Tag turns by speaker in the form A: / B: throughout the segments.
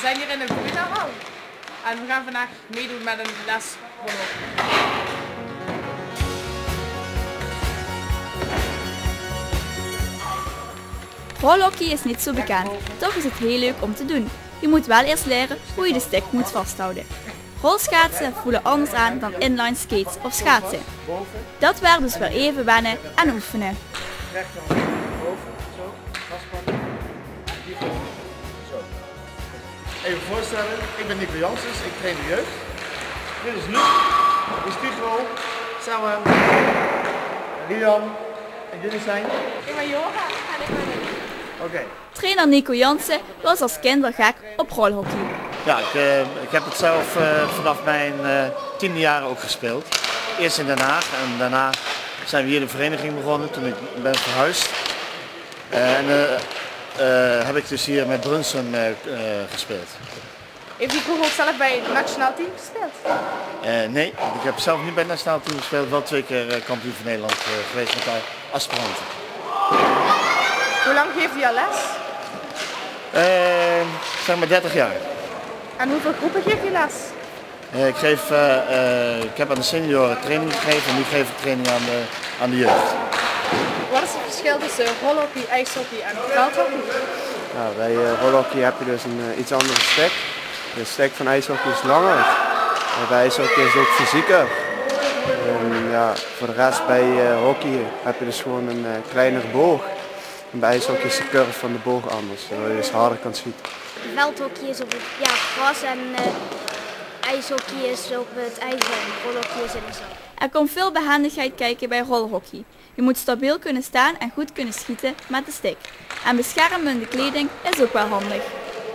A: zijn hier in de voetbalhal en we gaan vandaag meedoen met een les rolhockey.
B: Rolhockey is niet zo bekend, toch is het heel leuk om te doen. Je moet wel eerst leren hoe je de stick moet vasthouden. Rolschaatsen voelen anders aan dan inline skates of schaatsen. Dat werd dus weer even wennen en oefenen.
C: Even voorstellen, ik ben Nico Janssens, ik train de jeugd. Dit is Luc, dit is Tigo, Selma, Rian en jullie zijn?
A: Ik ben Joga en ik ben Nico.
C: Oké.
B: Trainer Nico Janssen was als kind wel gek op rolhockey.
C: Ja, ik heb het zelf vanaf mijn 10e jaar ook gespeeld. Eerst in Den Haag en daarna zijn we hier de vereniging begonnen toen ik ben verhuisd. Heb ik dus hier met Brunsum gespeeld.
A: Heeft Nico ook zelf bij het nationaal team gespeeld?
C: Nee, ik heb zelf niet bij het nationaal team gespeeld, wel 2 keer kampioen van Nederland geweest met aspiranten.
A: Hoe lang geeft hij al les?
C: Zeg maar 30 jaar.
A: En hoeveel groepen geeft hij les?
C: Ik heb aan de senioren training gegeven en nu geef ik training aan de jeugd.
A: Wat is het verschil tussen rolhockey, ijshockey en veldhockey?
D: Nou, bij rolhockey heb je dus een iets andere stick. De stick van ijshockey is langer. En bij ijshockey is het ook fysieker. Ja, voor de rest bij hockey heb je dus gewoon een kleinere boog. En bij ijshockey is de curve van de boog anders, zodat je dus harder kan schieten.
E: Veldhockey is op het gras en ijshockey is op het ijs en rolhockey is in de zand.
B: Er komt veel behendigheid kijken bij rolhockey. Je moet stabiel kunnen staan en goed kunnen schieten met de stick. En beschermende kleding is ook wel handig.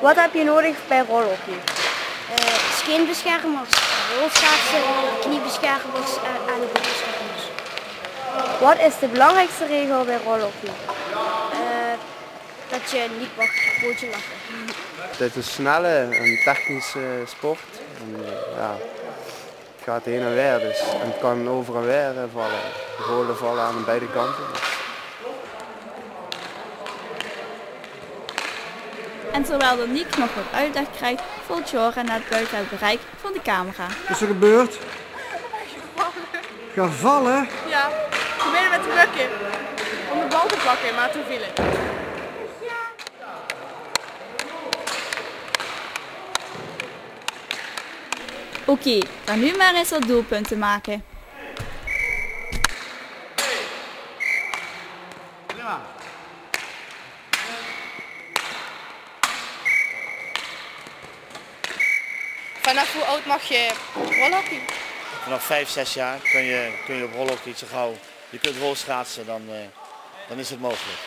A: Wat heb je nodig bij rolhockey?
E: Skinbeschermers, rolschaatsen, kniebeschermers en ellebogenbeschermers.
A: Wat is de belangrijkste regel bij rolhockey?
E: Dat je niet mag pootje lachen.
D: Het is een snelle en technische sport. En, ja, het gaat heen en weer, dus. En het kan over en weer vallen. De golen vallen aan beide kanten.
B: En terwijl de Niek nog wat uitleg krijgt, voelt Jora net buiten het bereik van de camera.
F: Wat is er gebeurd? Gaan vallen?
A: Ja, ik probeerde met te lukken om de bal te pakken, maar toen viel ik.
B: Oké, dan nu maar eens wat doelpunten maken.
A: Vanaf hoe oud mag je rolhockey?
C: Vanaf 5, 6 jaar kun je op rolhockey zo gauw, je kunt rolschaatsen, dan is het mogelijk.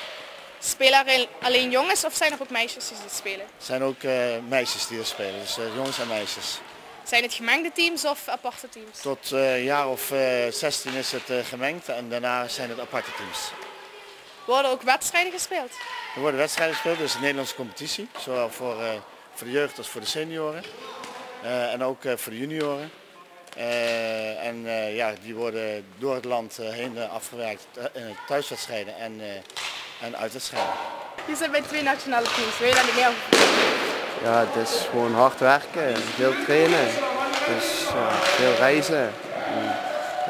A: Spelen er alleen jongens of zijn er ook meisjes die dit spelen?
C: Er zijn ook meisjes die er spelen, dus jongens en meisjes.
A: Zijn het gemengde teams of aparte teams?
C: Tot een jaar of 16 is het gemengd en daarna zijn het aparte teams.
A: Worden ook wedstrijden gespeeld?
C: Er worden wedstrijden gespeeld, dus de Nederlandse competitie, zowel voor de jeugd als voor de senioren. En ook voor de junioren. Ja, die worden door het land heen afgewerkt, thuiswedstrijden en uitwedstrijden.
A: Je zit bij 2 nationale teams, wil je daar niet meer over vertellen?
D: Ja, het is gewoon hard werken, veel trainen, dus, veel reizen. En,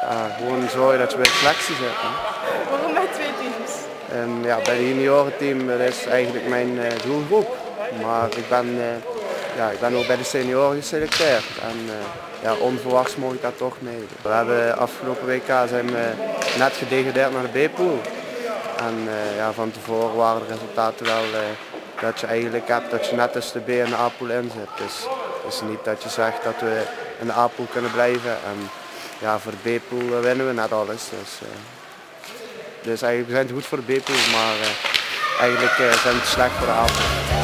D: ja, gewoon zorgen dat je bij de selectie zit. Hè.
A: Waarom bij 2 teams?
D: En, ja, bij het juniorenteam dat is eigenlijk mijn doelgroep. Maar ik ben ook bij de senioren geselecteerd. En ja, onverwachts mocht ik daar toch mee. We hebben afgelopen WK zijn we net gedegradeerd naar de B-pool. En ja, van tevoren waren de resultaten wel dat je eigenlijk hebt dat je net tussen de B en de A-pool in zit. Dus het is niet dat je zegt dat we in de A-pool kunnen blijven. En ja, voor de B-pool winnen we net alles. Dus eigenlijk we zijn het goed voor de B-pool, maar eigenlijk zijn we te slecht voor de A-pool.